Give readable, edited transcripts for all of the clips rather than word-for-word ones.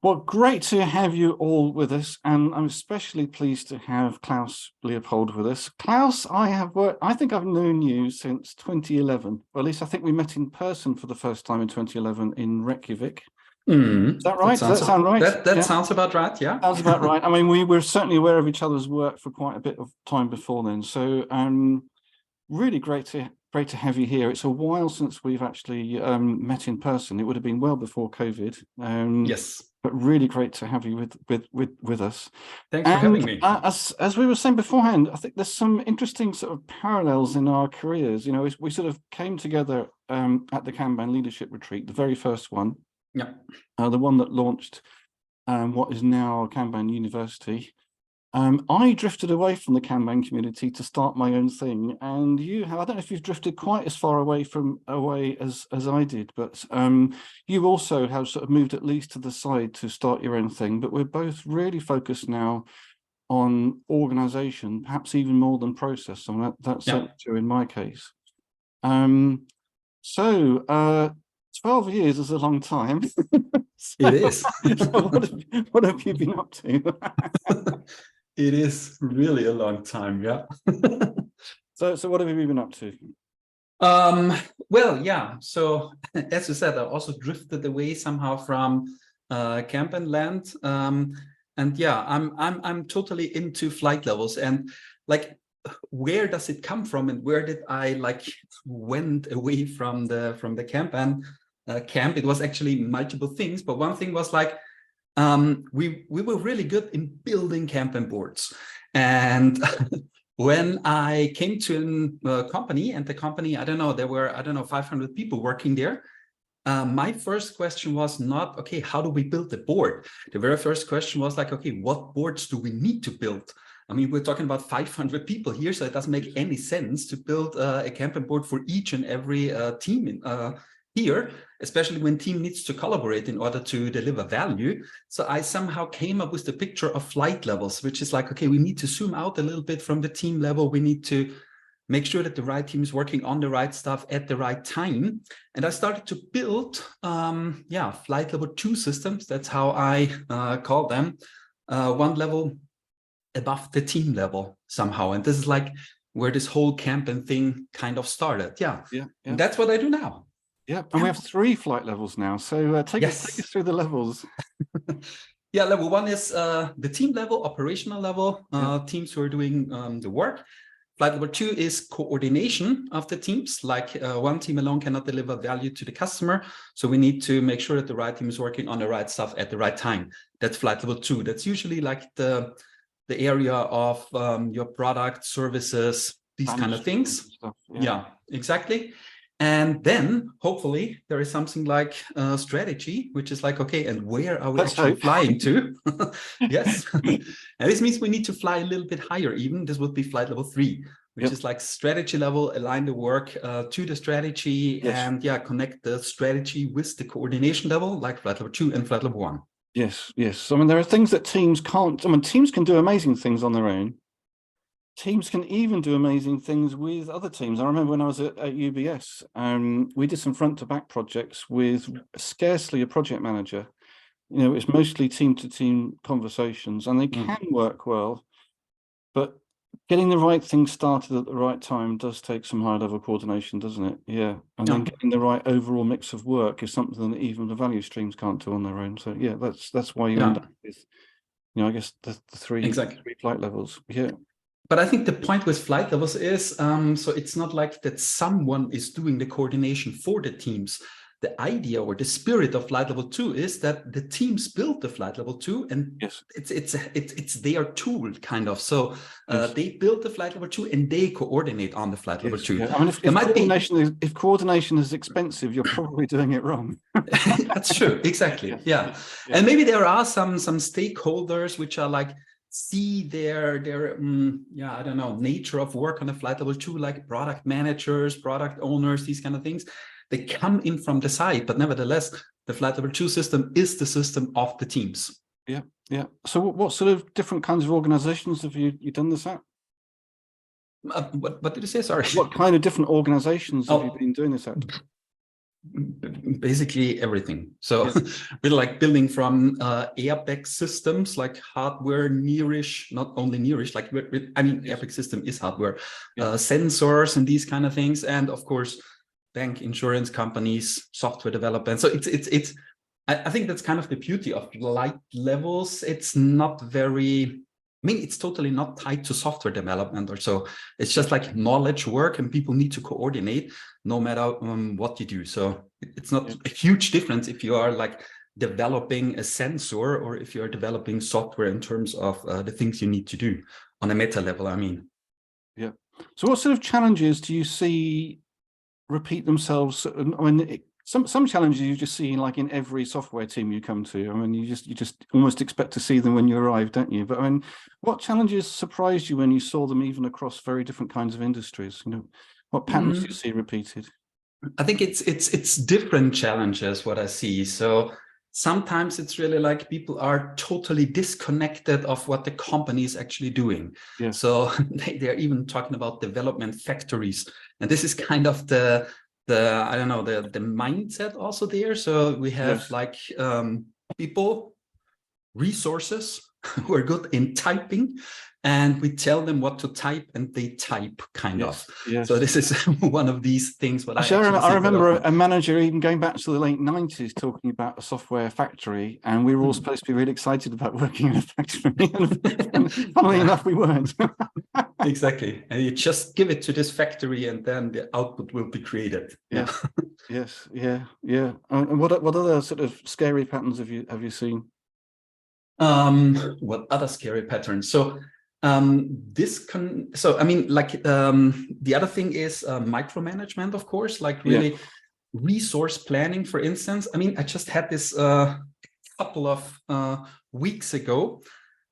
Well, great to have you all with us, and I'm especially pleased to have Klaus Leopold with us. Klaus, I think I've known you since 2011, or at least I think we met in person for the first time in 2011 in Reykjavik. Is that right? Does that sound right? That sounds about right, yeah. Sounds about right. I mean, we were certainly aware of each other's work for quite a bit of time before then. So really great to have you here. It's a while since we've actually met in person. It would have been well before COVID. Yes. But really great to have you with us. Thanks for having me. As we were saying beforehand, I think there's some interesting sort of parallels in our careers. You know, we sort of came together at the Kanban Leadership Retreat, the very first one. Yeah. The one that launched what is now Kanban University. I drifted away from the Kanban community to start my own thing, and you have, I don't know if you've drifted quite as far away as I did, but you also have sort of moved at least to the side to start your own thing. But we're both really focused now on organization, perhaps even more than process. So that's certainly true in my case. 12 years is a long time. It is. What have you been up to? It is really a long time, yeah. So what have you been up to? Well, yeah. So as you said, I also drifted away somehow from Kanban land. And yeah, I'm totally into flight levels, and like, where does it come from, and where did I like went away from the Kanban camp? It was actually multiple things, but one thing was like, we were really good in building Kanban boards. And when I came to a company, and the company, I don't know, there were, 500 people working there. My first question was not, okay, how do we build the board? The very first question was like, okay, what boards do we need to build? I mean, we're talking about 500 people here, so it doesn't make any sense to build a Kanban board for each and every team here, especially when team needs to collaborate in order to deliver value. So I somehow came up with the picture of flight levels, which is like, okay, we need to zoom out a little bit from the team level. We need to make sure that the right team is working on the right stuff at the right time. And I started to build, flight level 2 systems. That's how I call them, one level above the team level somehow. And this is like where this whole Kanban thing kind of started. Yeah. And that's what I do now. Yeah, and we have 3 flight levels now. So take us through the levels. Yeah, level 1 is the team level, operational level, teams who are doing the work. Flight level 2 is coordination of the teams. Like one team alone cannot deliver value to the customer. So we need to make sure that the right team is working on the right stuff at the right time. That's flight level 2. That's usually like the area of your product, services, these kind of things. Yeah, exactly. And then hopefully there is something like strategy, which is like, okay, and where are we actually flying to? Yes. And this means we need to fly a little bit higher even. This would be flight level 3, which is like strategy level, align the work to the strategy, and connect the strategy with the coordination level, like flight level 2 and flight level 1. Yes. I mean, there are things that teams can't. I mean, teams can do amazing things on their own. Teams can even do amazing things with other teams. I remember when I was at UBS, we did some front-to-back projects with scarcely a project manager. You know, it's mostly team-to-team conversations, and they can work well, but getting the right thing started at the right time does take some high-level coordination, doesn't it? Yeah, and then getting the right overall mix of work is something that even the value streams can't do on their own. So yeah, that's why you end up with, you know, I guess the three flight levels. Yeah. But I think the point with flight levels is, so it's not like that someone is doing the coordination for the teams. The idea or the spirit of flight level 2 is that the teams build the flight level 2, and it's their tool kind of. So they build the flight level 2 and they coordinate on the flight level 2. Yeah. I mean, if coordination is expensive, you're probably doing it wrong. That's true. Exactly. Yeah. And maybe there are some stakeholders which are like, see their I don't know, nature of work on a flight level 2, like product managers, product owners, these kind of things. They come in from the side, but nevertheless, the flight level 2 system is the system of the teams. Yeah. So what sort of different kinds of organizations have you done this at? What did you say? Sorry. What kind of different organizations have you been doing this at? Basically everything. So Yes. we're like building from airbag systems, like hardware nearish, not only nearish, like I mean, Yes. airbag system is hardware, Yeah. sensors and these kind of things, and of course, bank, insurance companies, software development. So it's. I think that's kind of the beauty of light levels. It's not very. I mean, it's totally not tied to software development or so. It's just like knowledge work, and people need to coordinate no matter what you do. So it's not Yeah. a huge difference if you are like developing a sensor or if you're developing software in terms of the things you need to do on a meta level, I mean. Yeah. So what sort of challenges do you see repeat themselves? I mean, some challenges you just see like in every software team you come to. I mean, you just almost expect to see them when you arrive, don't you? But I mean, what challenges surprised you when you saw them even across very different kinds of industries? You know, what patterns do you see repeated? I think it's different challenges what I see. So sometimes it's really like people are totally disconnected of what the company is actually doing. Yes. So they're even talking about development factories, and this is kind of the I don't know the mindset also there. So we have Yes. like people, resources who are good in typing, and we tell them what to type and they type kind of. Yes. So this is one of these things what Actually, I I see quite remember often. a manager even going back to the late 90s talking about a software factory, and we were all supposed to be really excited about working in a factory. And funnily enough, we weren't. Exactly. And you just give it to this factory and then the output will be created. Yes. Yes. Yeah. Yeah. And what other sort of scary patterns have you seen? What other scary patterns? So so I mean, like the other thing is micromanagement, of course, like Yeah. really resource planning, for instance. I mean, I just had this couple of weeks ago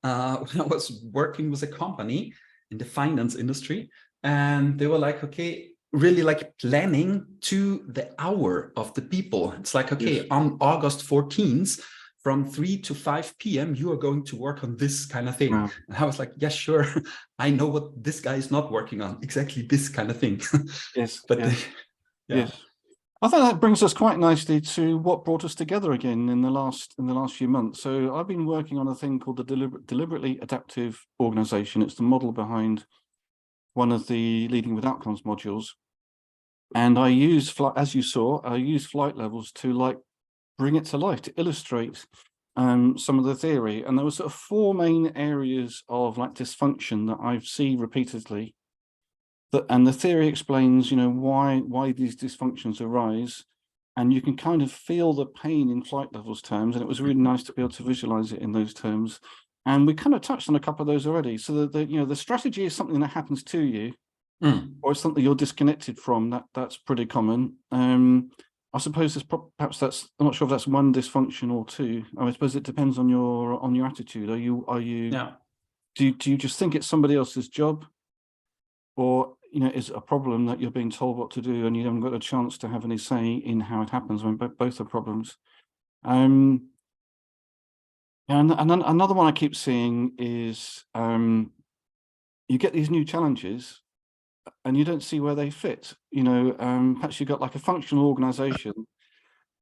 when I was working with a company in the finance industry, and they were like, okay, really like planning to the hour of the people. It's like, Yes. okay, on August 14th, from 3 to 5 p.m., you are going to work on this kind of thing. Wow. And I was like, yeah, sure. I know what this guy is not working on, exactly this kind of thing. Yes. But Yes. yeah. Yes. I think that brings us quite nicely to what brought us together again in the last few months. So I've been working on a thing called the deliberately adaptive organization. It's the model behind one of the leading with outcomes modules. And I use, as you saw, I use flight levels to like bring it to life, to illustrate some of the theory. And there were sort of four main areas of like dysfunction that I've seen repeatedly. And the theory explains, you know, why these dysfunctions arise. And you can kind of feel the pain in flight levels terms. And it was really nice to be able to visualize it in those terms. And we kind of touched on a couple of those already. So that you know, the strategy is something that happens to you, or it's something you're disconnected from. That's pretty common. I suppose there's perhaps that's, I'm not sure if that's one dysfunction or two. I suppose it depends on your attitude. Are you Yeah. do you just think it's somebody else's job, or you know, is it a problem that you're being told what to do and you haven't got a chance to have any say in how it happens? I mean, both are problems. And another one I keep seeing is you get these new challenges and you don't see where they fit. You know, perhaps you've got like a functional organization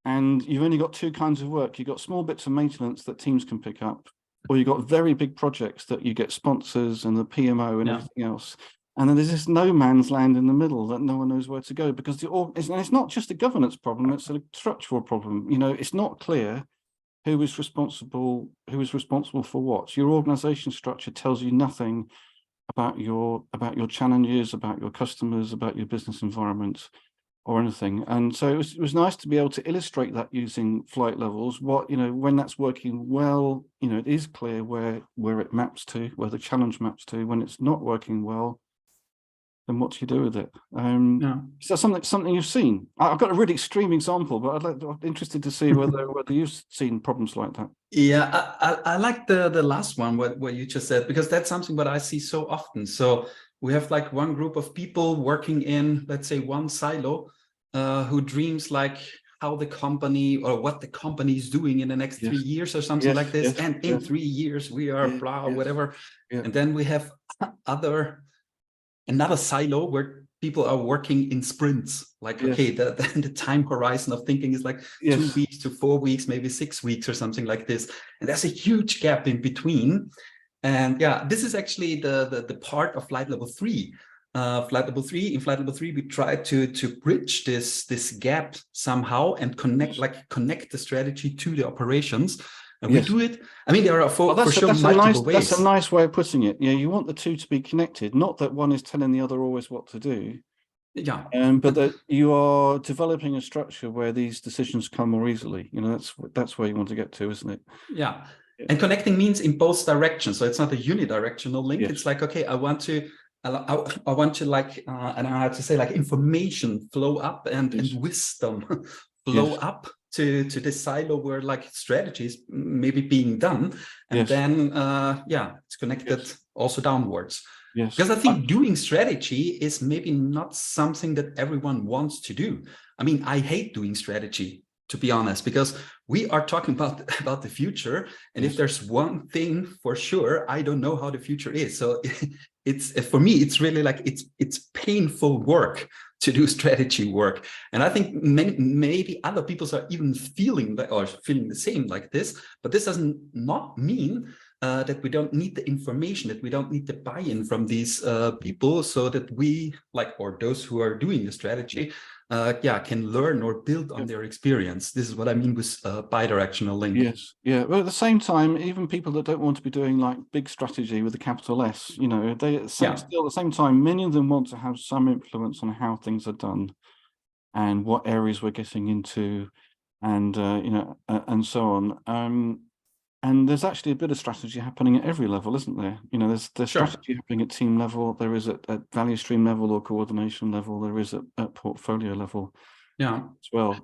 and you've only got two kinds of work. You've got small bits of maintenance that teams can pick up, or you've got very big projects that you get sponsors and the PMO and everything else. And then there's this no man's land in the middle that no one knows where to go, because it's not just a governance problem, it's a structural problem. You know, it's not clear who is responsible for what. Your organization structure tells you nothing about your challenges, about your customers, about your business environment, or anything. And so it was nice to be able to illustrate that using flight levels. What, you know, when that's working well, you know, it is clear where it maps to, where the challenge maps to. When it's not working well, then what do you do with it? Is that something you've seen? I've got a really extreme example, but I'm interested to see whether you've seen problems like that. Yeah, I like the last one, what you just said, because that's something what I see so often. So we have like one group of people working in, let's say, one silo, who dreams like how the company or what the company is doing in the next 3 years or something like this. And in 3 years we are blah, whatever. And then we have another silo where people are working in sprints. Like, Yes. okay, the time horizon of thinking is like Yes. 2 weeks to 4 weeks, maybe 6 weeks or something like this. And there's a huge gap in between. And yeah, this is actually the part of flight level 3. In flight level 3, we try to bridge this gap somehow and connect the strategy to the operations. And we do it. I mean, there are for sure multiple ways. That's a nice way of putting it. Yeah, you want the two to be connected, not that one is telling the other always what to do. Yeah. But that you are developing a structure where these decisions come more easily. You know, that's where you want to get to, isn't it? Yeah. And connecting means in both directions. So it's not a unidirectional link. Yes. It's like, okay, I want to like, I don't know how to say, like information flow up and wisdom flow up to this silo where like strategy is maybe being done. And then, it's connected also downwards. Yes. Because I think doing strategy is maybe not something that everyone wants to do. I mean, I hate doing strategy, to be honest, because we are talking about the future. And if there's one thing for sure, I don't know how the future is. So it's, for me, it's really like, it's painful work to do strategy work. And I think maybe other people are even feeling the same like this, but this doesn't not mean that we don't need the information, that we don't need the buy-in from these people, so that we, or those who are doing the strategy, can learn or build on their experience. This is what I mean with bidirectional link. Yes, yeah. But at the same time, even people that don't want to be doing like big strategy with a capital S, you know, still at the same time, many of them want to have some influence on how things are done and what areas we're getting into, and and so on. And there's actually a bit of strategy happening at every level, isn't there? You know, there's strategy happening at team level, there is at value stream level or coordination level, there is at portfolio level as well.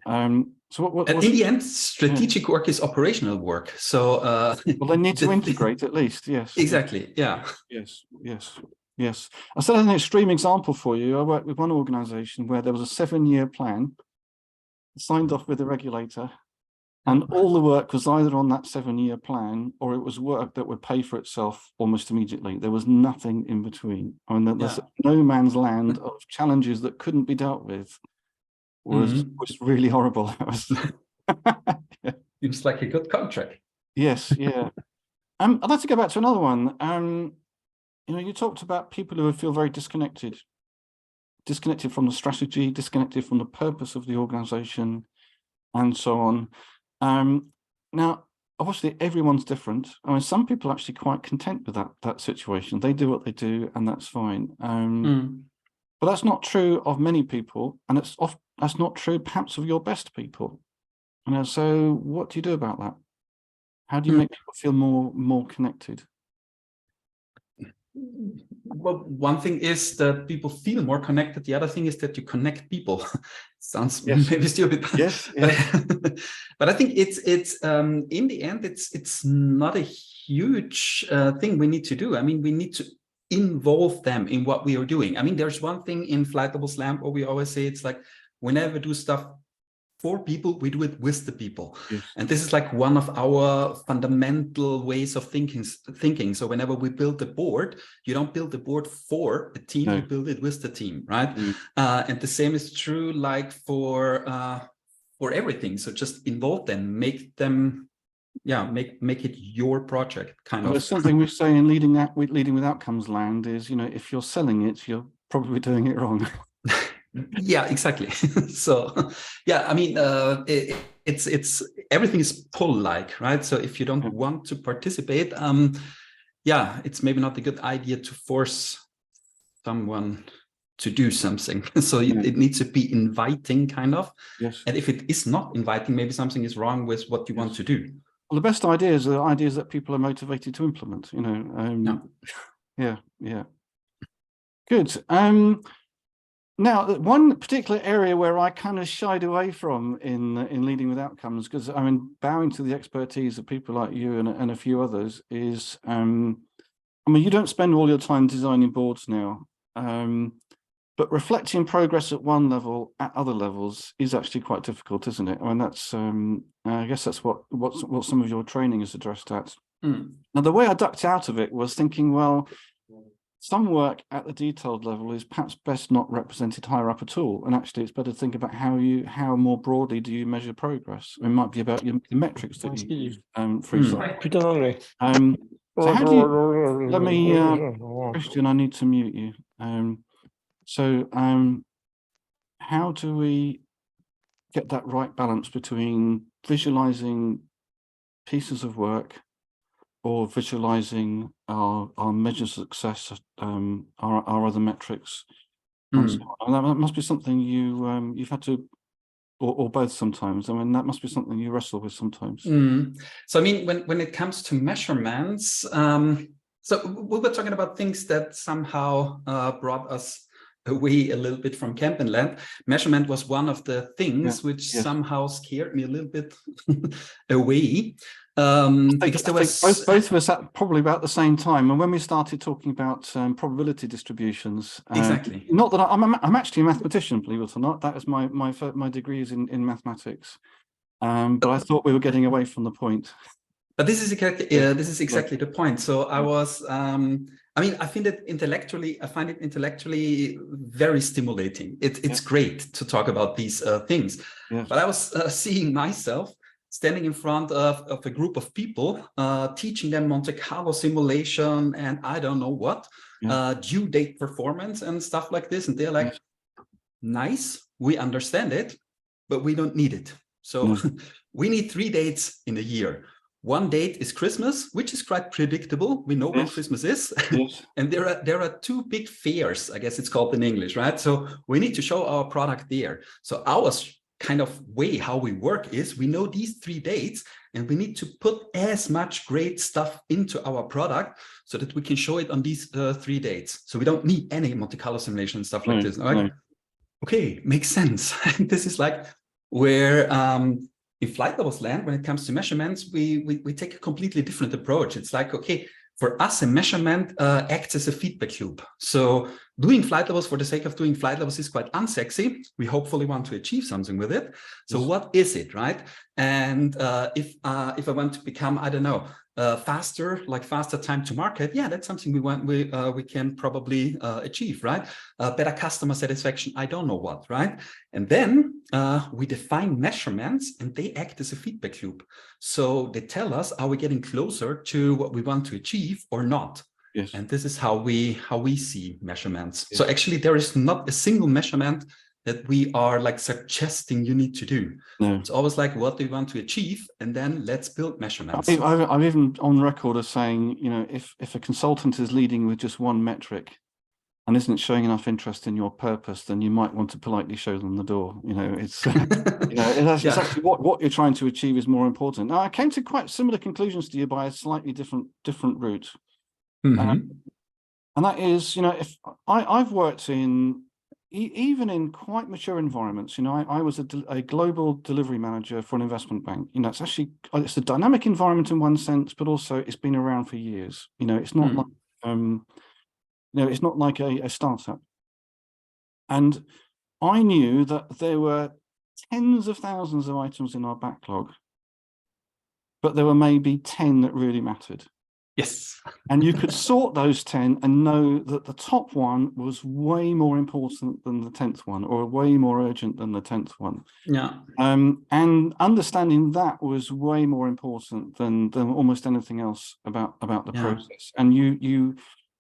So what in the end, strategic work is operational work. So well, they need to integrate at least, yes. Exactly, yeah. Yes. I said an extreme example for you. I worked with one organization where there was a 7-year plan signed off with the regulator. And all the work was either on that 7-year plan, or it was work that would pay for itself almost immediately. There was nothing in between. I mean, there's no man's land of challenges that couldn't be dealt with. Was really horrible. Seems like a good contract. Yes, yeah. I'd like to go back to another one. You know, you talked about people who feel very disconnected from the strategy, disconnected from the purpose of the organization, and so on. Now, obviously, everyone's different. I mean, some people are actually quite content with that situation. They do what they do, and that's fine. But that's not true of many people, and that's not true, perhaps, of your best people. And so, what do you do about that? How do you make people feel more connected? Well, one thing is that people feel more connected. The other thing is that you connect people. Sounds maybe stupid, but I think it's in the end, it's not a huge thing we need to do. I mean, we need to involve them in what we are doing. I mean, there's one thing in Flight Level Slam, or we always say, it's like, whenever we do stuff for people, we do it with the people. And this is like one of our fundamental ways of thinking. So whenever we build a board, you don't build the board for a team, you build it with the team, right? And the same is true like for everything. So just involve them, make them, make it your project, kind of. There's something we say in leading with outcomes land is, you know, if you're selling it, you're probably doing it wrong. Yeah, exactly. So I mean, it's everything is pull-like, right? So if you don't want to participate, it's maybe not a good idea to force someone to do something. So it needs to be inviting, kind of. And if it is not inviting, maybe something is wrong with what you want to do. Well, the best ideas are ideas that people are motivated to implement, you know. Good. Now, one particular area where I kind of shied away from in leading with outcomes, because I mean, bowing to the expertise of people like you and a few others, is, I mean, you don't spend all your time designing boards now, but reflecting progress at one level at other levels is actually quite difficult, isn't it? I mean, that's, I guess that's what some of your training is addressed at. Now, the way I ducked out of it was thinking, well, some work at the detailed level is perhaps best not represented higher up at all. And actually, it's better to think about how more broadly do you measure progress. It might be about the metrics that you use, for example. So how do you, let me, Christian, I need to mute you. How do we get that right balance between visualizing pieces of work or visualizing our measures of success, our other metrics? And so on? And that must be something you've had to, or both sometimes. I mean, that must be something you wrestle with sometimes. So I mean, when it comes to measurements, so we were talking about things that somehow brought us away a little bit from Camp and Land. Measurement was one of the things which somehow scared me a little bit away. Because there was both of us at probably about the same time, and when we started talking about probability distributions, exactly. Not that I'm actually a mathematician, believe it or not. That is my degree is in mathematics, but I thought we were getting away from the point. But this is exactly the point. So I was, I mean, I find it intellectually very stimulating. It's great to talk about these things. But I was seeing myself standing in front of a group of people, teaching them Monte Carlo simulation and I don't know what, due date performance and stuff like this. And they're like, nice, we understand it, but we don't need it. So we need 3 dates in a year. One date is Christmas, which is quite predictable. We know when Christmas is. And there are 2 big fairs, I guess it's called in English, right? So we need to show our product there. So our kind of way how we work is we know these 3 dates and we need to put as much great stuff into our product so that we can show it on these 3 dates. So we don't need any Monte Carlo simulation and stuff like this. Right? Okay, makes sense. This is like where in Flight Levels Land, when it comes to measurements, we take a completely different approach. It's like, okay, for us, a measurement acts as a feedback loop. So doing flight levels for the sake of doing flight levels is quite unsexy. We hopefully want to achieve something with it. So what is it, right? And if I want to become, I don't know, faster time to market, yeah, that's something we can probably achieve, right? Better customer satisfaction, I don't know what, right? And then we define measurements and they act as a feedback loop. So they tell us, are we getting closer to what we want to achieve or not? And this is how we see measurements. So actually there is not a single measurement that we are like suggesting you need to do. It's always like, what do you want to achieve? And then let's build measurements. I'm even on record of saying, you know, if a consultant is leading with just one metric and isn't showing enough interest in your purpose, then you might want to politely show them the door. You know, it's, it's actually what you're trying to achieve is more important. Now, I came to quite similar conclusions to you by a slightly different route. And that is, you know, if I've worked in, even in quite mature environments, you know, I was a global delivery manager for an investment bank. You know, it's a dynamic environment in one sense, but also it's been around for years. You know, it's not like, it's not like a startup. And I knew that there were tens of thousands of items in our backlog, but there were maybe 10 that really mattered. Yes. And you could sort those 10 and know that the top one was way more important than the 10th one, or way more urgent than the 10th one. And understanding that was way more important than almost anything else about the process. And you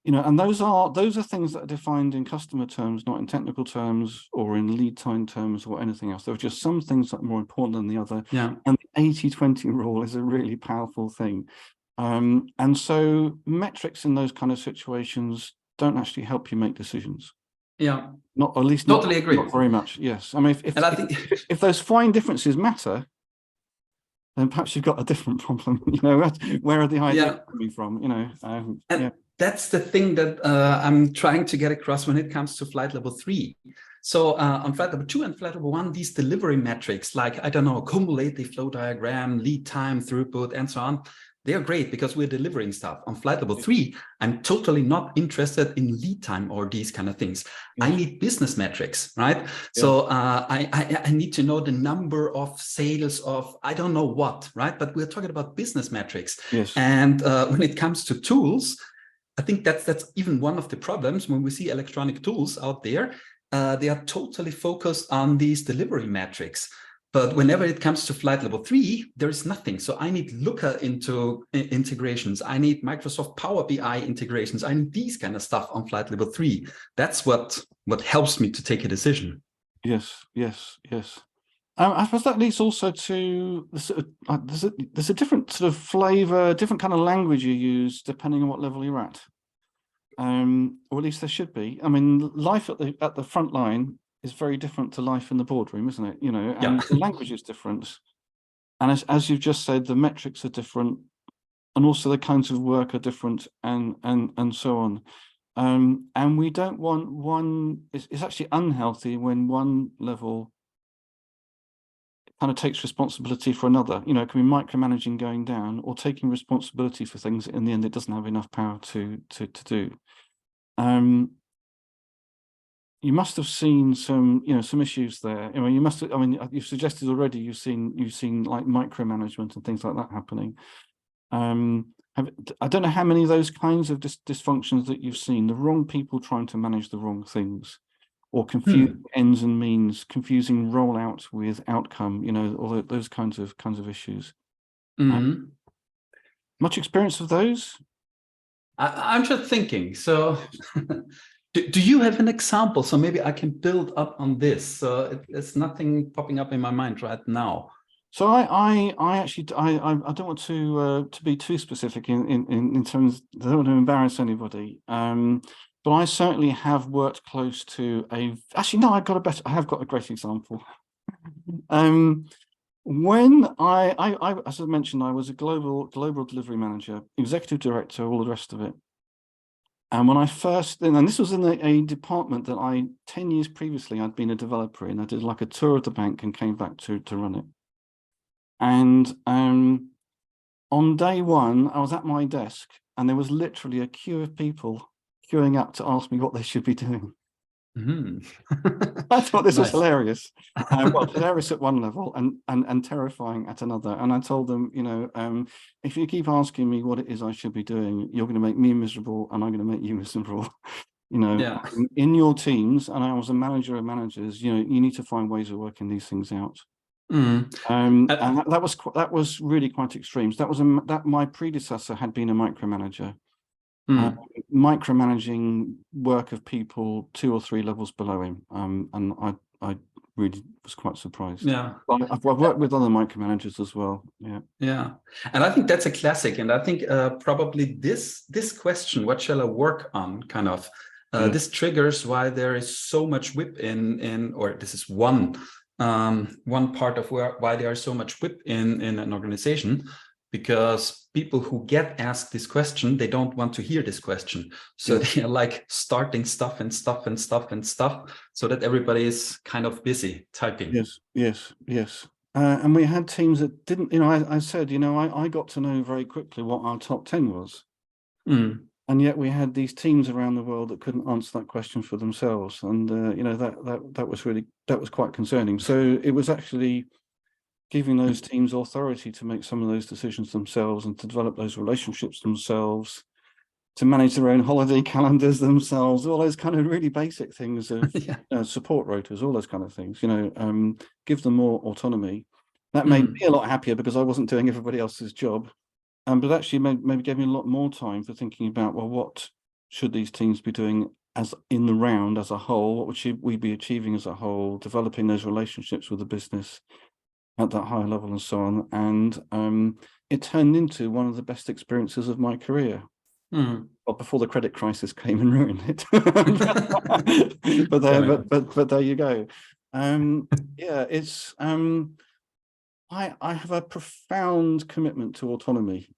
know, and those are things that are defined in customer terms, not in technical terms or in lead time terms or anything else. There are just some things that are more important than the other. And the 80-20 rule is a really powerful thing. And so metrics in those kind of situations don't actually help you make decisions. Not, at least not, totally agree. Not very much. Yes. I mean, if those fine differences matter, then perhaps you've got a different problem. You know, where are the ideas coming from? You know, that's the thing that I'm trying to get across when it comes to flight level 3. So on flight level 2 and flight level 1, these delivery metrics, like, I don't know, cumulative flow diagram, lead time, throughput, and so on, they are great because we're delivering stuff. On flight level 3, I'm totally not interested in lead time or these kind of things. I need business metrics, right? So I need to know the number of sales of, I don't know what, right? But we're talking about business metrics. And when it comes to tools, I think that's even one of the problems when we see electronic tools out there. They are totally focused on these delivery metrics. But whenever it comes to flight level 3, there is nothing. So I need Looker integrations. I need Microsoft Power BI integrations. I need these kind of stuff on flight level 3. That's what helps me to take a decision. Yes, yes, yes. I suppose that leads also to there's a different sort of flavor, different kind of language you use depending on what level you're at. Or at least there should be. I mean, life at the front line is very different to life in the boardroom, isn't it? You know, and the language is different. And as you've just said, the metrics are different, and also the kinds of work are different, and so on. And we don't want one. It's actually unhealthy when one level kind of takes responsibility for another. You know, it can be micromanaging going down, or taking responsibility for things that in the end it doesn't have enough power to do. You must have seen some, you know, some issues there. I mean, you must have, I mean, you've suggested already you've seen like micromanagement and things like that happening. I don't know how many of those kinds of dysfunctions that you've seen, the wrong people trying to manage the wrong things, or confusing ends and means, confusing rollout with outcome, you know, all those kinds of issues. Much experience of those? I'm just thinking. So do you have an example? So maybe I can build up on this. So it's nothing popping up in my mind right now. So I actually I don't want to be too specific in terms. I don't want to embarrass anybody. But I certainly have worked close to actually no, I have got a great example. When I as I mentioned, I was a global delivery manager, executive director, all the rest of it. And when I first, and this was in a department that 10 years previously, I'd been a developer in. I did like a tour of the bank and came back to run it. And on day one, I was at my desk and there was literally a queue of people queuing up to ask me what they should be doing. I thought this was hilarious. Well, hilarious at one level and terrifying at another. And I told them, you know, if you keep asking me what it is I should be doing, you're going to make me miserable and I'm going to make you miserable. You know, in your teams, and I was a manager of managers, you know, you need to find ways of working these things out. And that was really quite extreme. So that my predecessor had been a micromanager. Micromanaging work of people 2 or 3 levels below him, and I really was quite surprised. I've worked with other micromanagers as well. And I think that's a classic, and I think probably this question, what shall I work on, kind of this triggers why there is so much whip in or this is one part of why there are so much whip in an organization. Because people who get asked this question, they don't want to hear this question. So they are like starting stuff so that everybody is kind of busy typing. Yes. And we had teams that didn't, you know, I said, you know, I got to know very quickly what our top 10 was. And yet we had these teams around the world that couldn't answer that question for themselves. And, you know, that was quite concerning. So it was actually giving those teams authority to make some of those decisions themselves and to develop those relationships themselves, to manage their own holiday calendars themselves, all those kind of really basic things of support rotas, all those kind of things, you know, give them more autonomy. That made me a lot happier because I wasn't doing everybody else's job. But actually maybe gave me a lot more time for thinking about, well, what should these teams be doing as in the round as a whole? What should we be achieving as a whole, developing those relationships with the business at that higher level and so on. And it turned into one of the best experiences of my career. Well, before the credit crisis came and ruined it. but there you go. It's I have a profound commitment to autonomy.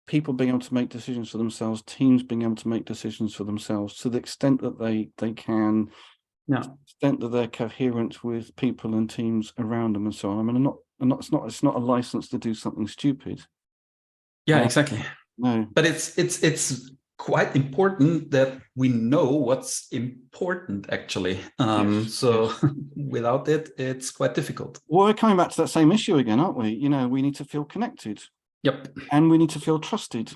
People being able to make decisions for themselves, teams being able to make decisions for themselves to the extent that they can. To the extent that they're coherent with people and teams around them and so on. I mean, it's not a license to do something stupid. Exactly. No, but it's quite important that we know what's important actually. Without it, it's quite difficult. Well, we're coming back to that same issue again, aren't we? You know, we need to feel connected. Yep. And we need to feel trusted.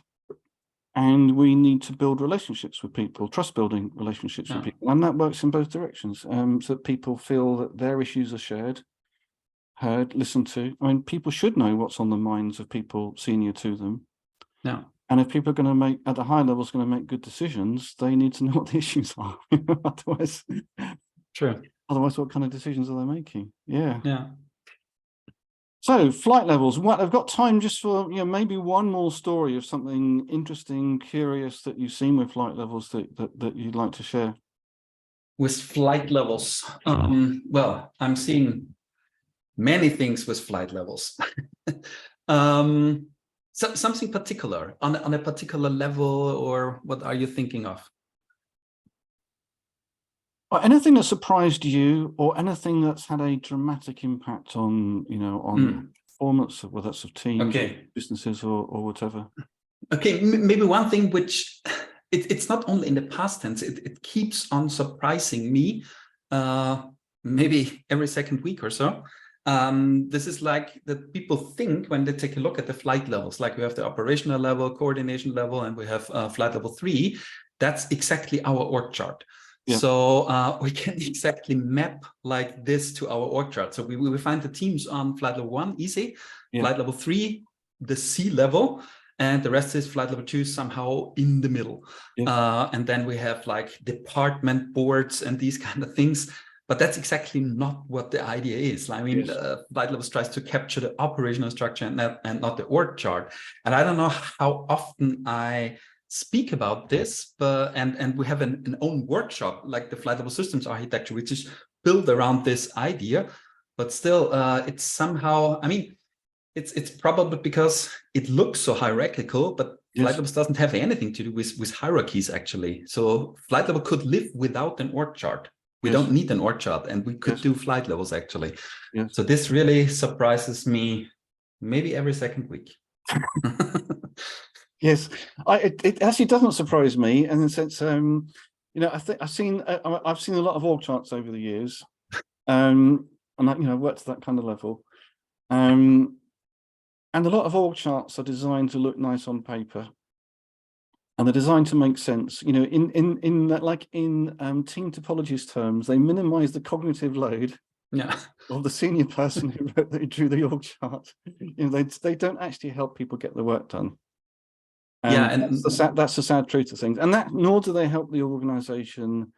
And we need to build relationships with people, trust building relationships with people. And that works in both directions, so that people feel that their issues are shared, heard, listened to. I mean, people should know what's on the minds of people senior to them. Yeah. And if people are going to make, at the high levels, going to make good decisions, they need to know what the issues are. Otherwise, True. Otherwise, what kind of decisions are they making? Yeah. Yeah. So flight levels. What I've got time just for maybe one more story of something interesting, curious that you've seen with flight levels that you'd like to share. With flight levels, well, I'm seeing many things with flight levels. So something particular on a particular level, or what are you thinking of? Or anything that surprised you, or anything that's had a dramatic impact on performance, whether that's of teams, businesses, or whatever. Okay, maybe one thing which it's not only in the past tense, it keeps on surprising me, maybe every second week or so. This is like that people think when they take a look at the flight levels, like we have the operational level, coordination level, and we have flight level 3. That's exactly our org chart. Yeah. So we can exactly map like this to our org chart. So we find the teams on flight level 1 easy, flight level 3, the C level, and the rest is flight level 2 somehow in the middle. And then we have like department boards and these kind of things. But that's exactly not what the idea is. I mean, flight levels tries to capture the operational structure and not the org chart. And I don't know how often I speak about this, but and we have an own workshop like the flight level systems architecture, which is built around this idea. But still, it's somehow, I mean, it's probably because it looks so hierarchical, but flight levels doesn't have anything to do with hierarchies actually. So flight level could live without an org chart. We don't need an org chart, and we could do flight levels actually. So this really surprises me maybe every second week. Yes, it actually doesn't surprise me in the sense, I think I've seen a lot of org charts over the years, and I worked at that kind of level, and a lot of org charts are designed to look nice on paper, and they're designed to make sense. In team topologies terms, they minimize the cognitive load of the senior person who drew the org chart. They don't actually help people get the work done. And that's the sad truth of things. And nor do they help the organization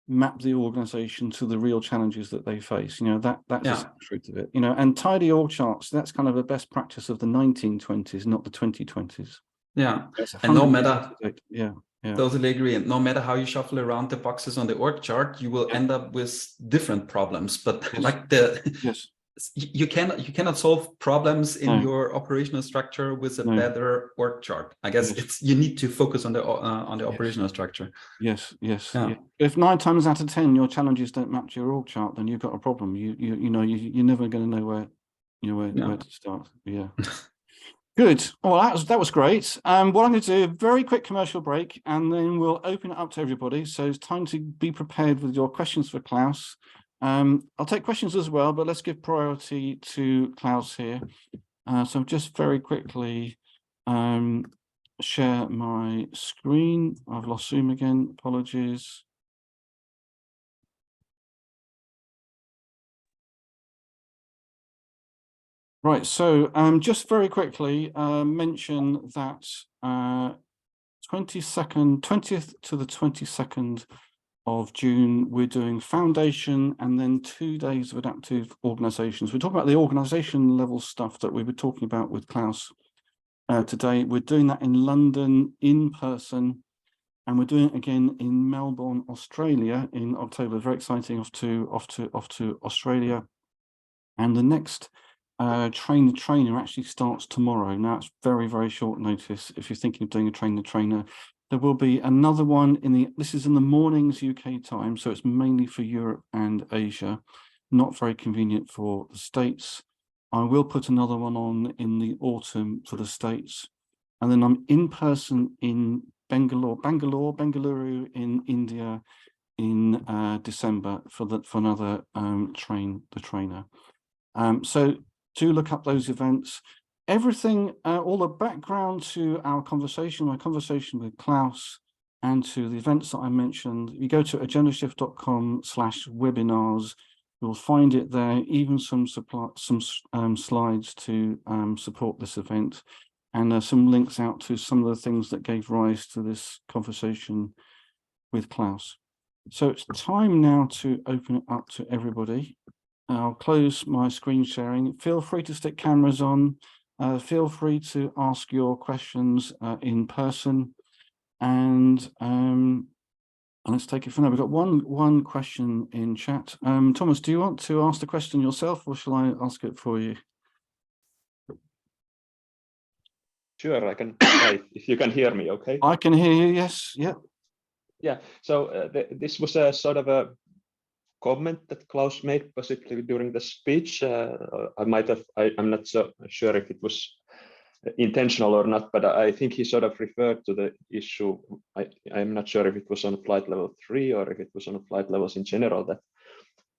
map the organization to the real challenges that they face. That's the sad truth of it. And tidy org charts, that's kind of a best practice of the 1920s, not the 2020s. Yeah, and no matter, yeah, totally agree. And no matter how you shuffle around the boxes on the org chart, you will end up with different problems. But like you cannot solve problems in your operational structure with a better org chart. I guess you need to focus on the operational structure. Yes. If 9 times out of 10 your challenges don't match your org chart, then you've got a problem. You're never going to know where to start. Yeah. Good. Well, that was great. What I'm going to do, a very quick commercial break, and then we'll open it up to everybody. So it's time to be prepared with your questions for Klaus. I'll take questions as well, but let's give priority to Klaus here. So just very quickly share my screen. I've lost Zoom again. Apologies. Right, so just very quickly mention that 20th to the 22nd of June, we're doing foundation and then 2 days of adaptive organizations. We're talking about the organization level stuff that we were talking about with Klaus today. We're doing that in London in person, and we're doing it again in Melbourne, Australia in October. Very exciting, off to Australia. And the next train the trainer actually starts tomorrow. Now it's very, very short notice if you're thinking of doing a train the trainer. There will be another one this is in the mornings UK time, so it's mainly for Europe and Asia, not very convenient for the States. I will put another one on in the autumn for the States. And then I'm in person in Bengaluru in India in December for another train the trainer. So do look up those events. everything, all the background to our conversation, my conversation with Klaus, and to the events that I mentioned, you go to agendashift.com/webinars. You'll find it there, even some slides to support this event, and some links out to some of the things that gave rise to this conversation with Klaus. So it's time now to open it up to everybody. I'll close my screen sharing. Feel free to stick cameras on. Feel free to ask your questions in person, and let's take it from there. We've got one question in chat. Thomas, do you want to ask the question yourself, or shall I ask it for you? Sure, I can try if you can hear me, okay? I can hear you, yes, yeah. Yeah, so this was a sort of a comment that Klaus made possibly during the speech. I'm not so sure if it was intentional or not, but I think he sort of referred to the issue. I'm not sure if it was on flight level 3 or if it was on flight levels in general, that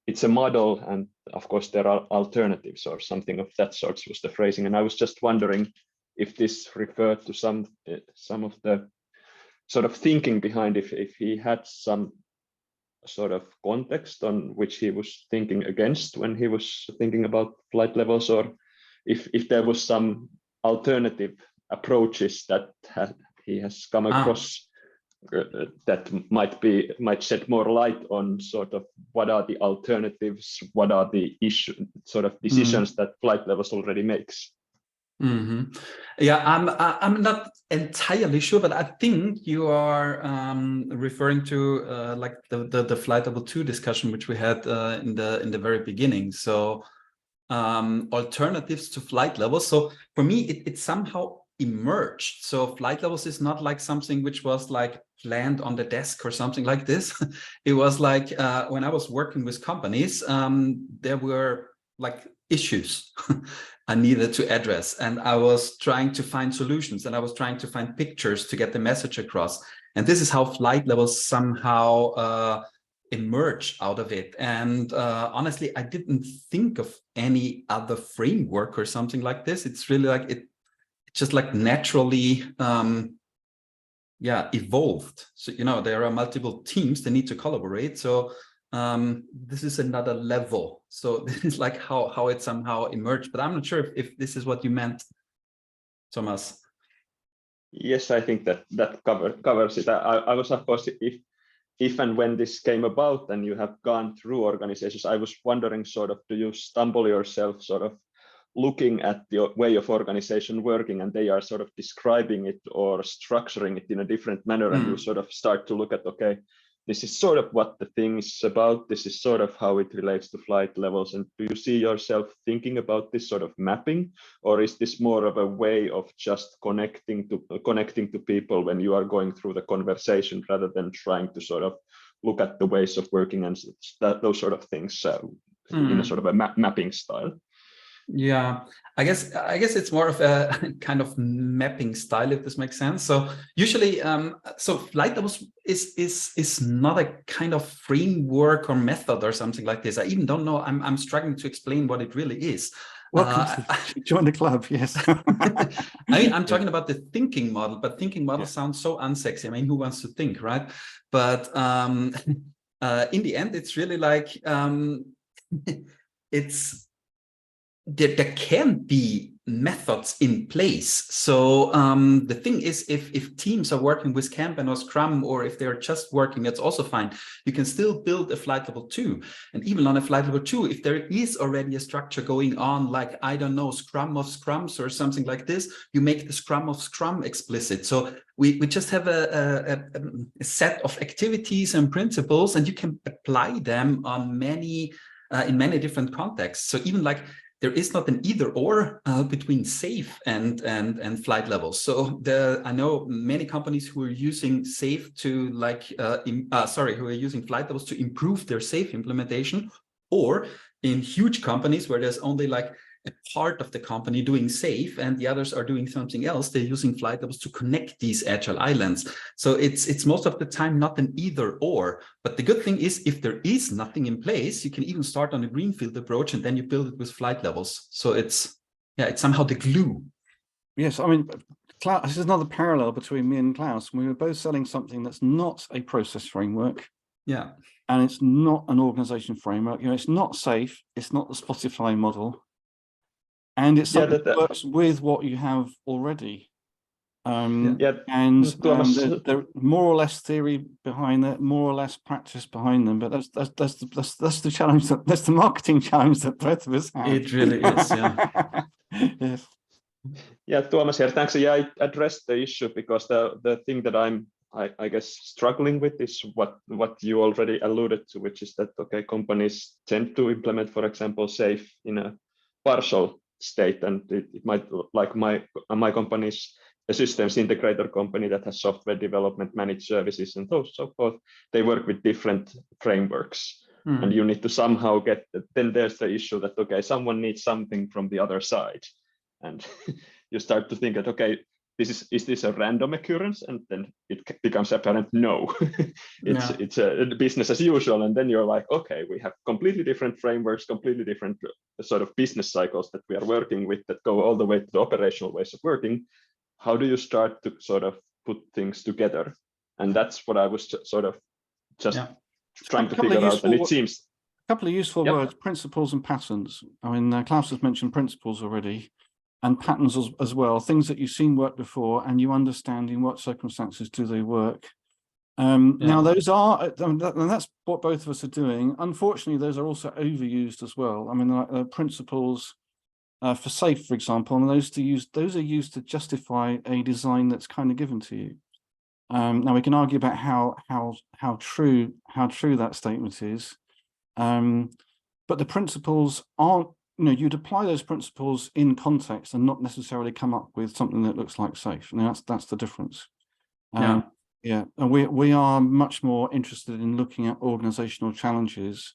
it's a model and of course there are alternatives or something of that sort was the phrasing. And I was just wondering if this referred to some of the sort of thinking behind, if he had some sort of context on which he was thinking against when he was thinking about flight levels, or if there was some alternative approaches that he has come across that might shed more light on sort of what are the alternatives, what are the sort of decisions that flight levels already makes. Yeah, I'm not entirely sure, but I think you are referring to like the flight level 2 discussion which we had in the very beginning. So alternatives to flight levels. So for me, it somehow emerged. So flight levels is not like something which was like planned on the desk or something like this. It was like when I was working with companies, there were like issues I needed to address, and I was trying to find solutions, and I was trying to find pictures to get the message across. And this is how flight levels somehow emerge out of it. And honestly, I didn't think of any other framework or something like this. It's really like it just like naturally evolved. So, you know, there are multiple teams that need to collaborate. So this is another level. So this is like how it somehow emerged, but I'm not sure if this is what you meant, Thomas. Yes, I think that covers it. I was, of course, if and when this came about and you have gone through organizations, I was wondering sort of, do you stumble yourself sort of looking at the way of organization working and they are sort of describing it or structuring it in a different manner, and you sort of start to look at, okay, this is sort of what the thing is about. This is sort of how it relates to flight levels. And do you see yourself thinking about this sort of mapping, or is this more of a way of just connecting to people when you are going through the conversation, rather than trying to sort of look at the ways of working and those sort of things in a sort of a mapping style? Yeah, I guess it's more of a kind of mapping style, if this makes sense. So usually, so flight levels is not a kind of framework or method or something like this. I even don't know. I'm struggling to explain what it really is. Welcome to join the club. Yes. I'm talking about the thinking model, but thinking model sounds so unsexy. I mean, who wants to think, right? But in the end, it's really like there can be methods in place. So the thing is, if teams are working with Kanban or Scrum, or if they're just working, that's also fine. You can still build a flight level 2. And even on a flight level 2, if there is already a structure going on, like, I don't know, Scrum of Scrums or something like this, you make the Scrum of Scrum explicit. So we just have a set of activities and principles, and you can apply them on in many different contexts. So even like, there is not an either or between safe and flight levels. So I know many companies who are using safe to who are using flight levels to improve their safe implementation, or in huge companies where there's only like a part of the company doing safe and the others are doing something else, they're using flight levels to connect these agile islands. So it's most of the time not an either or, but the good thing is, if there is nothing in place, you can even start on a greenfield approach and then you build it with flight levels. So it's somehow the glue. Yes, I mean, Klaus, this is another parallel between me and Klaus. We were both selling something that's not a process framework. Yeah. And it's not an organization framework. You know, it's not safe. It's not the Spotify model. And it's something that works with what you have already. And there more or less theory behind it, more or less practice behind them. But that's the challenge. That's the marketing challenge that both of us have. It really is. Yeah. Yes. Yeah, Tuomas here. Thanks. Yeah, I addressed the issue because the thing that I guess struggling with is what you already alluded to, which is that okay, companies tend to implement, for example, SAFe in a partial state, and it might, like my company's a systems integrator company that has software development, managed services, and so forth. They work with different frameworks, and you need to somehow get. Then there's the issue that okay, someone needs something from the other side, and you start to think that okay, is this a random occurrence? And then it becomes apparent no, it's a business as usual. And then you're like, okay, we have completely different frameworks, completely different sort of business cycles that we are working with that go all the way to the operational ways of working. How do you start to sort of put things together? And that's what I was sort of just trying to figure out. And it seems a couple of useful words: principles and patterns. I mean, Klaus has mentioned principles already. And patterns as well, things that you've seen work before and you understand in what circumstances do they work. Now those are, and that's what both of us are doing. Unfortunately, those are also overused as well. I mean, like principles for SAFe, for example, and those are used to justify a design that's kind of given to you. Now we can argue about how true that statement is, but the principles aren't. You know, you'd apply those principles in context and not necessarily come up with something that looks like SAFe. And that's the difference. And we are much more interested in looking at organizational challenges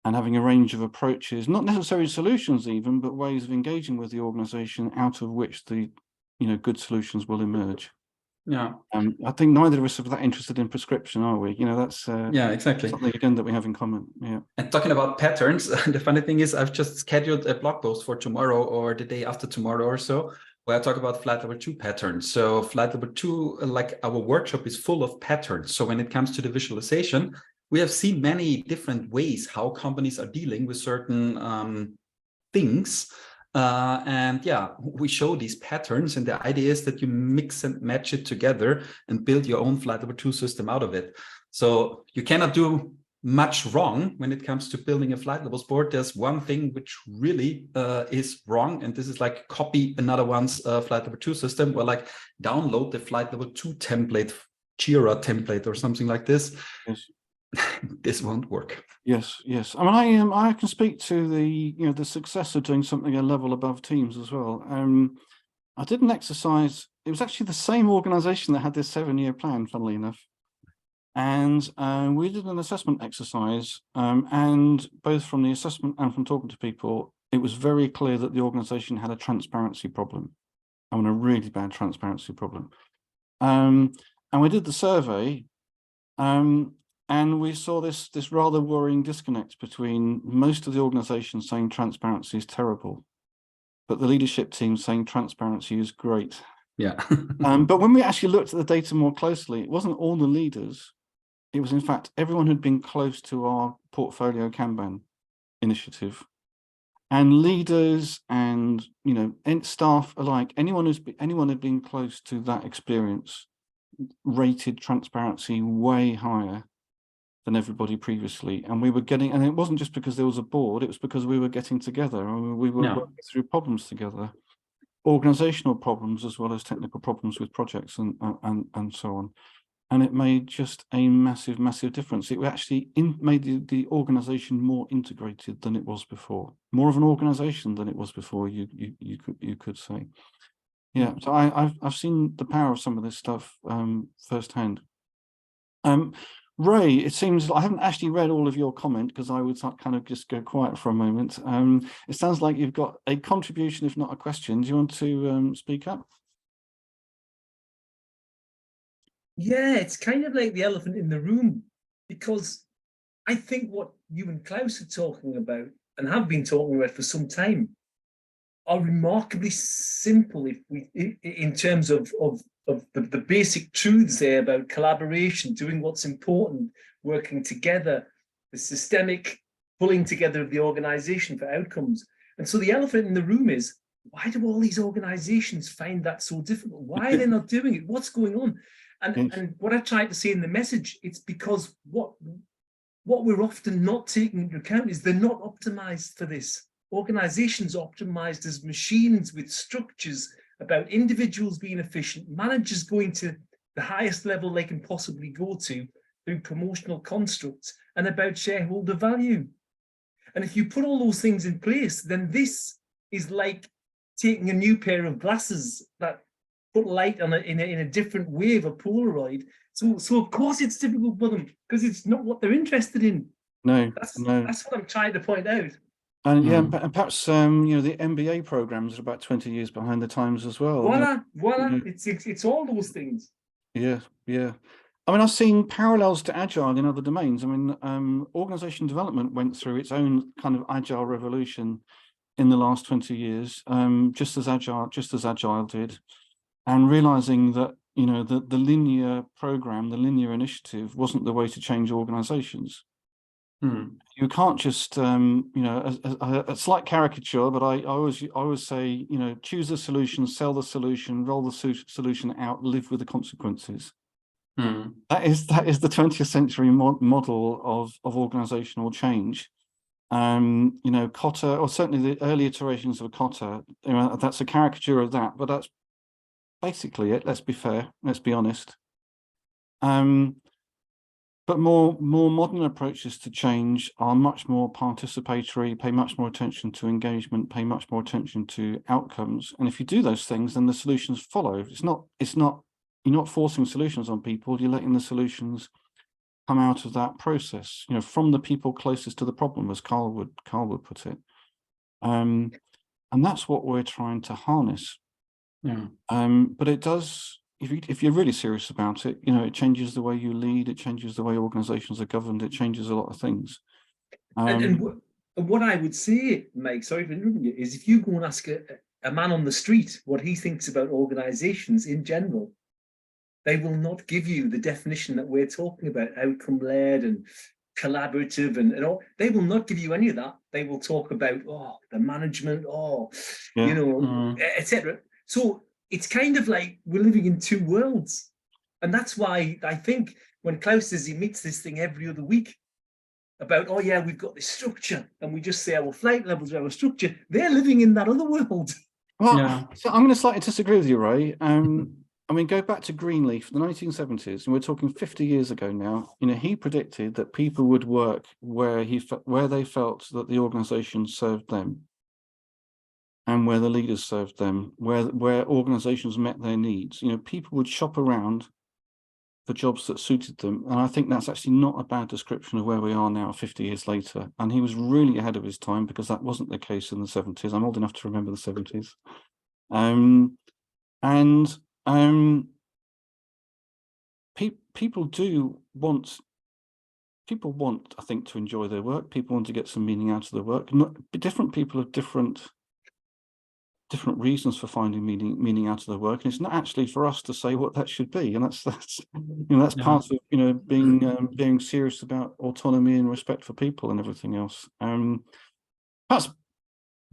and having a range of approaches, not necessarily solutions even, but ways of engaging with the organization out of which the good solutions will emerge. I think neither of us are that interested in prescription, are we? You know, that's exactly something again that we have in common. And talking about patterns, the funny thing is I've just scheduled a blog post for tomorrow or the day after tomorrow or so, where I talk about flight level 2 patterns. So flight level 2, like our workshop, is full of patterns. So when it comes to the visualization, we have seen many different ways how companies are dealing with certain things. We show these patterns, and the idea is that you mix and match it together and build your own flight level 2 system out of it. So you cannot do much wrong when it comes to building a flight level sport. There's one thing which really is wrong, and this is like copy another one's flight level 2 system, or like download the flight level 2 template, Jira template or something like this. Yes. This won't work. Yes. I mean, I can speak to the success of doing something a level above Teams as well. I did an exercise. It was actually the same organization that had this 7-year plan, funnily enough. And we did an assessment exercise, and both from the assessment and from talking to people, it was very clear that the organization had a transparency problem. I mean, a really bad transparency problem. And we did the survey, and we saw this rather worrying disconnect between most of the organization saying transparency is terrible, but the leadership team saying transparency is great. But when we actually looked at the data more closely, it wasn't all the leaders. It was, in fact, everyone who'd been close to our portfolio Kanban initiative, and leaders and staff alike. Anyone who'd been close to that experience rated transparency way higher than everybody previously. And we were getting, and it wasn't just because there was a board; it was because we were getting together and we were working through problems together, organizational problems as well as technical problems with projects and so on. And it made just a massive, massive difference. It actually made the organization more integrated than it was before, more of an organization than it was before. You could say, So I've seen the power of some of this stuff firsthand. Ray, it seems I haven't actually read all of your comment because I would kind of just go quiet for a moment. It sounds like you've got a contribution, if not a question. Do you want to speak up? Yeah, it's kind of like the elephant in the room, because I think what you and Klaus are talking about and have been talking about for some time are remarkably simple if we, in terms of the basic truths there about collaboration, doing what's important, working together, the systemic pulling together of the organization for outcomes. And so the elephant in the room is, why do all these organizations find that so difficult? Why are they not doing it? What's going on? And what I tried to say in the message, it's because what we're often not taking into account is they're not optimized for this. Organizations are optimized as machines with structures about individuals being efficient, managers going to the highest level they can possibly go to through promotional constructs, and about shareholder value. And if you put all those things in place, then this is like taking a new pair of glasses that put light on in a different way of a Polaroid. So of course it's difficult for them because it's not what they're interested in. No, That's no. that's what I'm trying to point out. And yeah, and perhaps you know, the MBA programs are about 20 years behind the times as well. Voila, You know, it's all those things. yeah, yeah. I mean, I've seen parallels to Agile in other domains. I mean, organization development went through its own kind of Agile revolution in the last 20 years, just as Agile did, and realizing that, you know, the linear program, the linear initiative wasn't the way to change organizations. You can't just, you know, a slight caricature, but I always say, you know, choose a solution, sell the solution, roll the solution out, live with the consequences. That is the 20th century model of organizational change. You know, Kotter, or certainly the early iterations of Kotter, you know, that's a caricature of that, but that's basically it. Let's be fair. Let's be honest. But more modern approaches to change are much more participatory, pay much more attention to engagement, pay much more attention to outcomes. And if you do those things, then the solutions follow. It's not you're not forcing solutions on people, you're letting the solutions come out of that process, you know, from the people closest to the problem, as Carl would put it. And that's what we're trying to harness. Yeah. But it does, if you're really serious about it, you know, it changes the way you lead, it changes the way organizations are governed, it changes a lot of things. And what I would say, Mike, sorry for interrupting you, is if you go and ask a man on the street what he thinks about organizations in general, they will not give you the definition that we're talking about, outcome-led and collaborative and all. They will not give you any of that. They will talk about, oh, the management, you know, etc. So it's kind of like we're living in two worlds. And that's why I think when Klaus says he meets this thing every other week about, oh yeah, we've got this structure, and we just say our flight levels are our structure, they're living in that other world. Well, yeah. So I'm going to slightly disagree with you, Ray. I mean, go back to Greenleaf, the 1970s, and we're talking 50 years ago now. You know, he predicted that people would work where they felt that the organization served them, and where the leaders served them, where organizations met their needs. You know, people would shop around for jobs that suited them, and I think that's actually not a bad description of where we are now, 50 years later. And he was really ahead of his time, because that wasn't the case in the 70s. I'm old enough to remember the 70s, people want, I think, to enjoy their work. People want to get some meaning out of their work. Different people have different reasons for finding meaning out of their work, and it's not actually for us to say what that should be. And that's you know, that's part of, you know, being serious about autonomy and respect for people and everything else.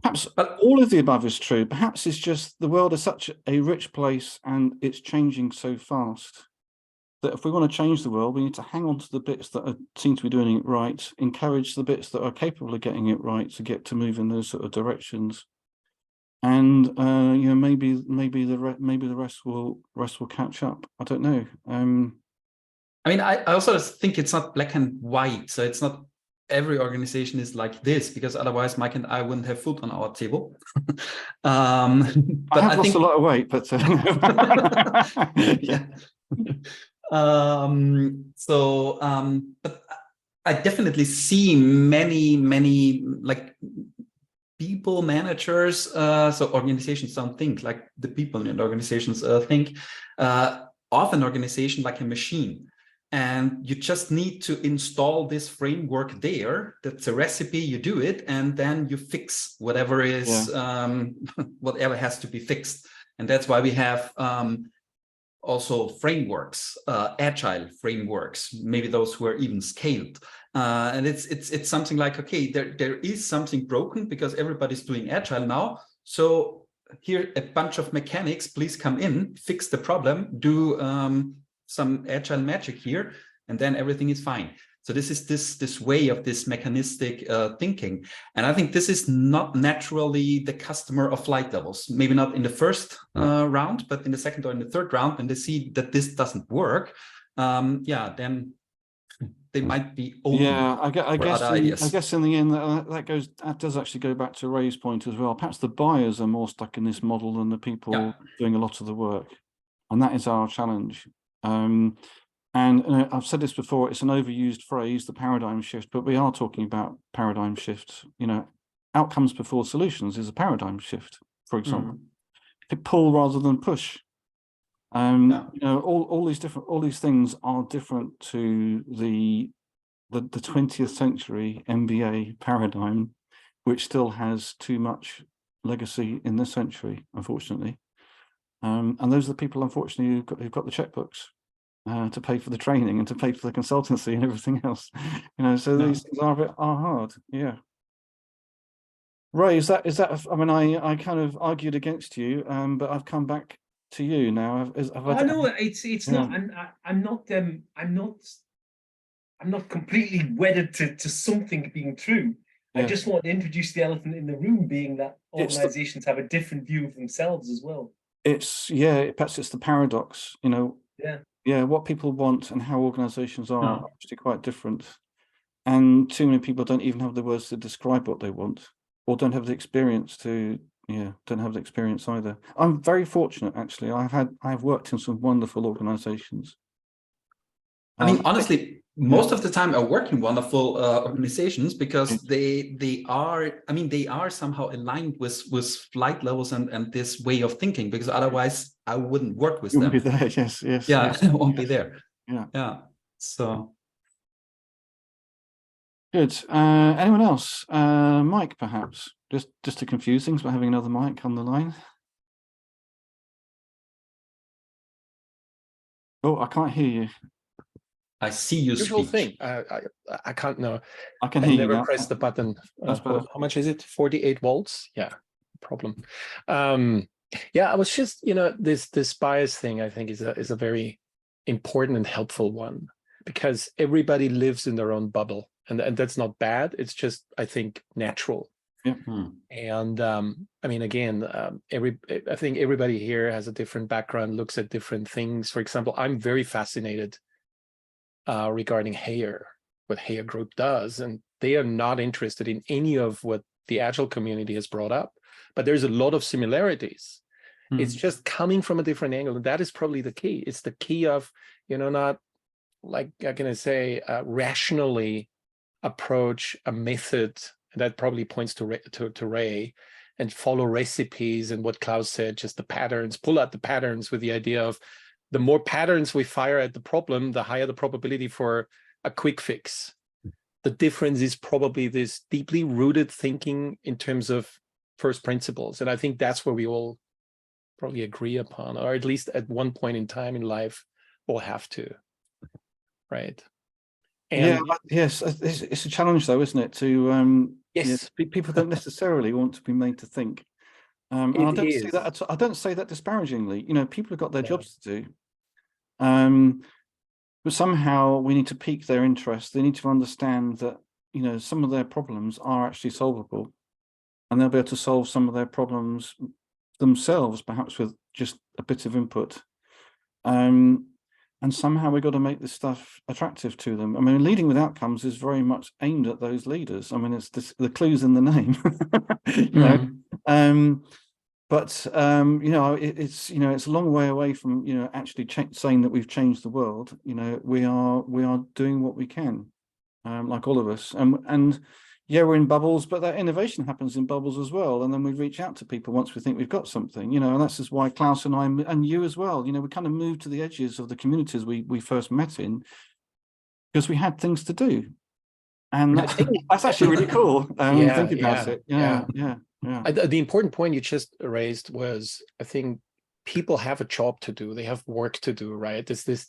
Perhaps all of the above is true. Perhaps it's just the world is such a rich place and it's changing so fast that if we want to change the world, we need to hang on to the bits that seem to be doing it right, encourage the bits that are capable of getting it right to get to move in those sort of directions. And you know, maybe the rest will catch up. I don't know. I mean, I also think it's not black and white. So it's not every organization is like this, because otherwise Mike and I wouldn't have food on our table. But I have lost a lot of weight, but yeah. But I definitely see many like people, managers, so organizations don't think like the people in organizations think of an organization like a machine. and you just need to install this framework there. That's a recipe, you do it, and then you fix whatever is whatever has to be fixed. And that's why we have also frameworks, agile frameworks, maybe those who are even scaled. And it's something like, okay, there is something broken because everybody's doing agile now. So here, a bunch of mechanics, please come in, fix the problem, do some agile magic here, and then everything is fine. So this is this way of this mechanistic thinking. And I think this is not naturally the customer of flight levels, maybe not in the first round, but in the second or in the third round, when they see that this doesn't work, then they might be open. Yeah, I guess in the end that does actually go back to Ray's point as well. Perhaps the buyers are more stuck in this model than the people doing a lot of the work, and that is our challenge. And I've said this before, it's an overused phrase, the paradigm shift, but we are talking about paradigm shifts. You know, outcomes before solutions is a paradigm shift, for example. Pull rather than push. You know, all these things are different to the 20th century MBA paradigm, which still has too much legacy in this century, unfortunately. And those are the people, unfortunately, who've got the checkbooks to pay for the training and to pay for the consultancy and everything else. You know, so these things are hard. Yeah. Ray, is that? I mean, I kind of argued against you, but I've come back to you now. No, it's not. I'm not completely wedded to something being true. I just want to introduce the elephant in the room, being that organizations have a different view of themselves as well. Perhaps it's the paradox, you know. Yeah, what people want and how organizations are actually quite different. And too many people don't even have the words to describe what they want, or don't have the experience to, don't have the experience either. I'm very fortunate, actually. I've worked in some wonderful organizations. I mean, honestly, most of the time I work in wonderful organizations because they are somehow aligned with flight levels and this way of thinking, because otherwise I wouldn't work with them. Won't be there, yes. I won't be there. Yeah. So good. Anyone else? Mike, perhaps, just to confuse things by having another mic on the line. Oh, I can't hear you. I see you Usual speak. thing. I can't know. I can hear you never now. press the button. That's better. How much is it? 48 volts? Yeah, problem. I was just, this bias thing, I think is a very important and helpful one, because everybody lives in their own bubble, and that's not bad. It's just, I think, natural. Yeah. And I mean, again, I think everybody here has a different background, looks at different things. For example, I'm very fascinated regarding Haier, what Haier Group does, and they are not interested in any of what the Agile community has brought up, but there's a lot of similarities. It's just coming from a different angle, and that is probably the key. It's the key of, not like, how can I say, rationally approach a method, and that probably points to Ray, and follow recipes and what Klaus said, just the patterns, pull out the patterns with the idea of the more patterns we fire at the problem, the higher the probability for a quick fix. The difference is probably this deeply rooted thinking in terms of first principles. And I think that's where we all probably agree upon, or at least at one point in time in life, we'll have to, right? And yes, it's a challenge though, isn't it? To people don't necessarily want to be made to think. And I don't say that I don't say that disparagingly. People have got their jobs to do. But somehow we need to pique their interest. They need to understand that, some of their problems are actually solvable, and they'll be able to solve some of their problems themselves, perhaps with just a bit of input. And somehow we've got to make this stuff attractive to them. I mean, leading with outcomes is very much aimed at those leaders. I mean, it's the clues in the name, But it's it's a long way away from actually saying that we've changed the world. We are doing what we can, like all of us, and we're in bubbles, but that innovation happens in bubbles as well. And then we reach out to people once we think we've got something, and that's just why Klaus and I and you as well, we kind of moved to the edges of the communities we first met in, because we had things to do. And that's actually really cool. Yeah, Think about it. Yeah. The important point you just raised was, I think people have a job to do. They have work to do, right? It's this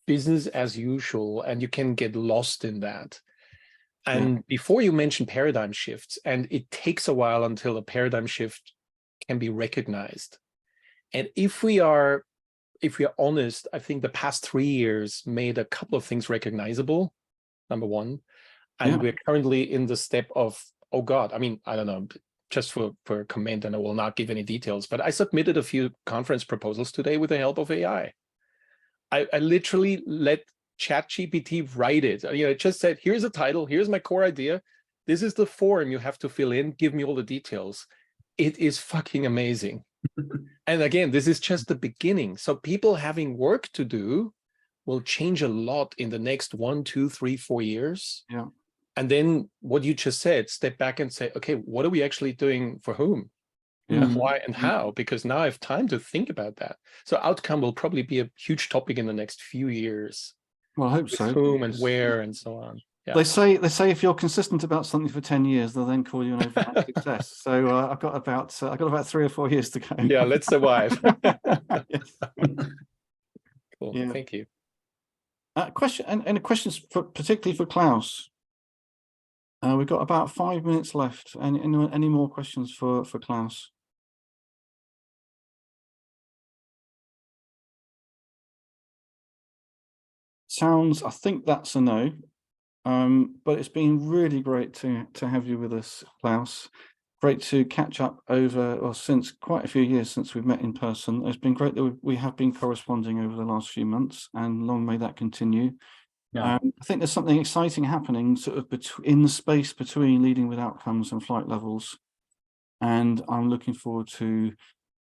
business as usual, and you can get lost in that. And before you mentioned paradigm shifts, and it takes a while until a paradigm shift can be recognized. And if we are honest, I think the past 3 years made a couple of things recognizable, number one. And we're currently in the step of, oh God, I mean, I don't know, just for a comment, and I will not give any details, but I submitted a few conference proposals today with the help of AI. I literally let ChatGPT write it. It just said, here's a title, here's my core idea, this is the form you have to fill in, give me all the details. It is fucking amazing. And again, this is just the beginning. So people having work to do will change a lot in the next 1, 2, 3, 4 years. Yeah. And then what you just said, step back and say, okay, what are we actually doing for whom? Yeah. Why and how? Because now I have time to think about that. So outcome will probably be a huge topic in the next few years. Well, I hope With so. whom and where and so on. Yeah. They say if you're consistent about something for 10 years, they'll then call you an overnight success. So I've got about 3 or 4 years to go. Yeah, let's survive. Yes. Cool. Yeah. Thank you. Question and questions particularly for Klaus. We've got about 5 minutes left. Any more questions for Klaus? I think that's a no. But it's been really great to have you with us, Klaus. Great to catch up since quite a few years since we've met in person. It's been great that we have been corresponding over the last few months, and long may that continue. Yeah. I think there's something exciting happening sort of in the space between leading with outcomes and flight levels. And I'm looking forward to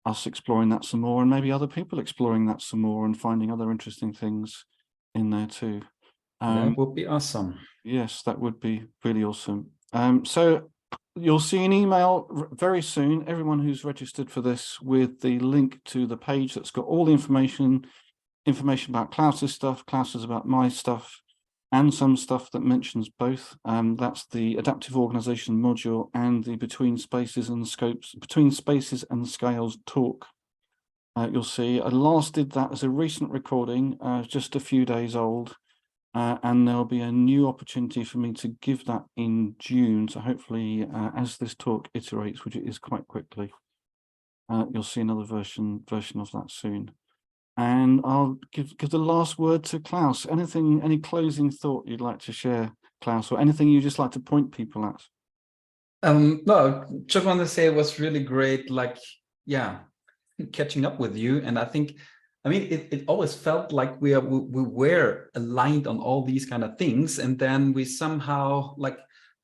us exploring that some more, and maybe other people exploring that some more and finding other interesting things in there too. That would be awesome. Yes, that would be really awesome. So you'll see an email very soon, everyone who's registered for this, with the link to the page that's got all the information about Klaus's stuff, Klaus's about my stuff, and some stuff that mentions both. That's the adaptive organization module and the between spaces and scales talk. You'll see I last did that as a recent recording, just a few days old. And there'll be a new opportunity for me to give that in June. So hopefully, as this talk iterates, which it is quite quickly, you'll see another version of that soon. And I'll give the last word to Klaus. Any closing thought you'd like to share, Klaus, or anything you just like to point people at? No, just want to say it was really great. Catching up with you, and I mean, it always felt like we were aligned on all these kind of things, and then we somehow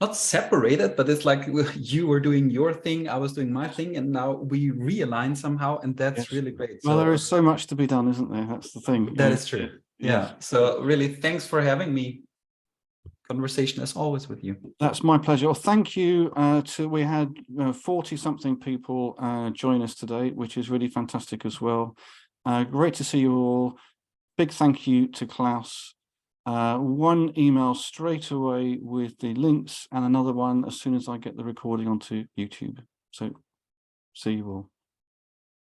not separated, but it's like you were doing your thing, I was doing my thing, and now we realign somehow, and that's really great. Well, there is so much to be done, isn't there? That's the thing. That is true. Yeah. So really, thanks for having me. Conversation as always with you. That's my pleasure. Well, thank you. We had 40-something people join us today, which is really fantastic as well. Great to see you all. Big thank you to Klaus. One email straight away with the links, and another one as soon as I get the recording onto YouTube. So see you all.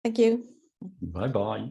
Thank you. Bye-bye.